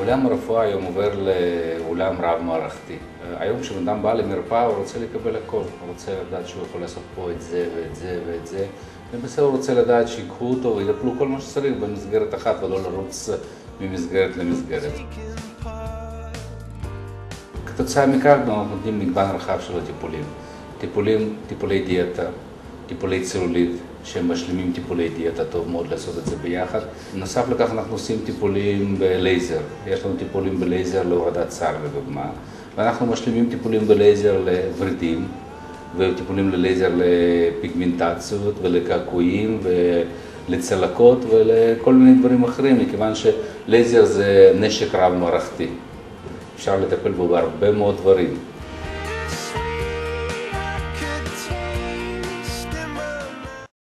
עולם הרפואה היום עובר לעולם רב-מערכתי. היום כשבן אדם בא למרפאה הוא רוצה לקבל הכל. הוא רוצה לדעת שהוא יכול לעשות פה את זה ואת זה ואת זה. ובסדר הוא רוצה לדעת שיקחו אותו ויטפלו כל מה שצריך במסגרת אחת ולא לרוץ ממסגרת למסגרת. כתוצאה מכך אנחנו נותנים מגוון רחב של הטיפולים. טיפולי דיאטה, טיפולי צלולית, שהם משלימים טיפולי דיאטה, טוב מאוד לעשות את זה ביחד. נוסף לכך אנחנו עושים טיפולים בלייזר. יש לנו טיפולים בלייזר להורדת שיער לדוגמה, ואנחנו משלימים טיפולים בלייזר לוורידים, וטיפולים ללייזר לפיגמנטציות ולקעקועים ולצלקות ולכל מיני דברים אחרים, מכיוון שלייזר זה נשק רב-מערכתי. אפשר לטפל בו בהרבה מאוד דברים.